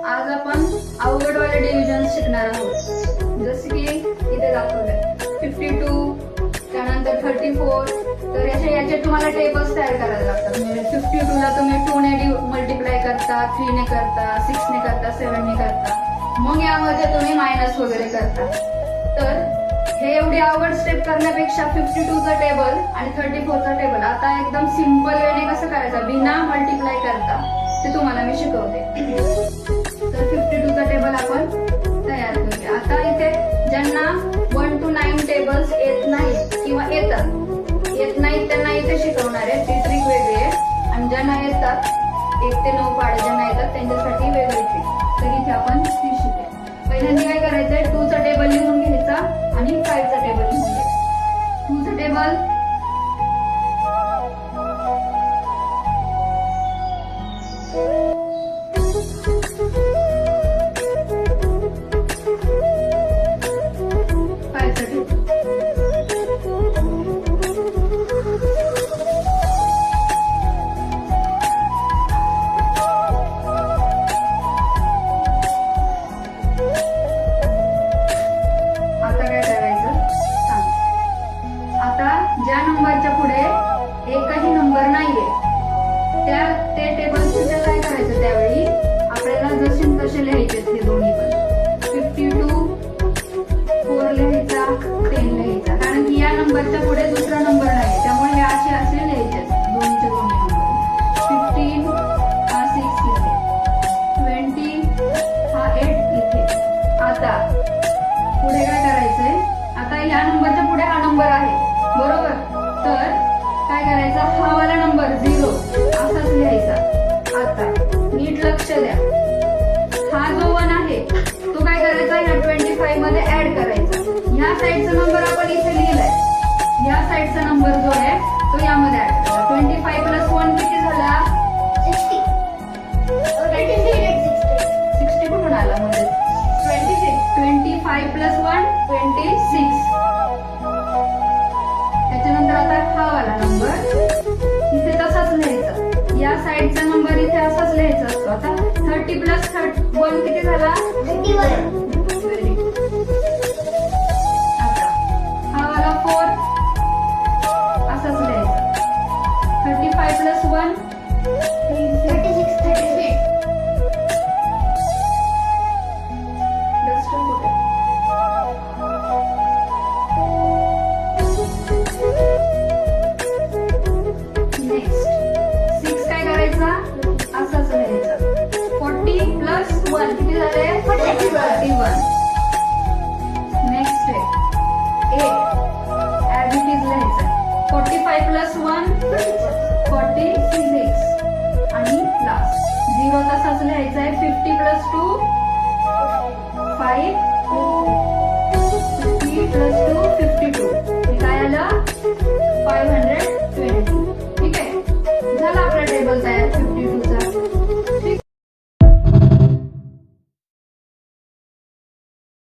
आज आपण अवघडवाले डिव्हिजन शिकणार आहोत. जसे की इथे दाखवलंय 52, त्यानंतर 34. तर याचे तुम्हाला टेबल्स तयार करायला लागतात. म्हणजे 52 ला तुम्ही 2 ने मल्टिप्लाय करता, 3 ने करता, 6 ने करता, 7 ने करता. मग यामध्ये तुम्ही मायनस वगैरे करता. तर हे एवढी अवघड स्टेप करण्यापेक्षा 52 चा टेबल आणि 34 चा टेबल आता एकदम सिंपल वेने कसं करायचं बिना मल्टिप्लाय करता ते तुम्हाला मी शिकवते. तर 52 चा टेबल आपण तयार करूया. आता इथे ज्यांना 1 to 9 टेबल्स येत नाहीत किंवा येत नाहीत त्यांना इथे शिकवणार आहे. ती ट्रिक वेगळी आहे. आणि ज्यांना येतात 1 ते 9 पाढे ज्यांना येतात त्यांच्यासाठी वेगळी ट्रिक. तर इथे आपण ती शिकूया. पहिल्यांदा काय करायचंय 2 चा टेबल लिहून घ्यायचा आणि 5 चा टेबल लिहून घ्यायचा. 2 चा टेबल ज्या नंबरच्या पुढे एकही नंबर नाहीये ते टेबलचे काय करायचं त्यावेळी आपल्याला जसे तसे लिहायचे ते दोन्ही पण. 52 4 लिहायचा, 10 लिहायचा. कारण की या नंबरच्या पुढे दुसरा नंबर नाही त्यामुळे हे असे लिहायचे दोन्हीचे दोन्ही नंबर. 15 हा 6 इथे, 20 हा 8 इथे. आता पुढे काय करायचंय, आता या नंबरच्या पुढे हा नंबर आहे बरोबर. तर काय करायचं हा वाला नंबर 0 असाच लिहायचा. आता नीट लक्ष द्या. हा जो 1 आहे तो काय करायचा ह्या 25 मध्ये ऍड करायचा. ह्या साईडचा नंबर आपण इथे लिहिलाय. ह्या साईडचा नंबर जो आहे तो यामध्ये ऍड करायचा. 25 प्लस 1 किती झाला 60. 60 कुठून आला मध्ये 25 प्लस 1 26. त्याच्यानंतर आता हा वाला नंबर इथे तसाच लिहायचा. या साईडचा नंबर इथे असाच लिहायचा असतो. आता 30 प्लस 1 किती झाला 31. आता हा वाला 4 असाच लिहायचा. 35 प्लस 1 36. 36. डस्टर कुठे नेक्स्ट 6 काय करायचा असाच लिहायचा. 40 प्लस 1 किती झाले 41. नेक्स्ट आहे 8 ऍज इट इज लिहायचा. 45 प्लस 1 46. आणि लास्ट 0 तसाच लिहायचा आहे. 50 प्लस 2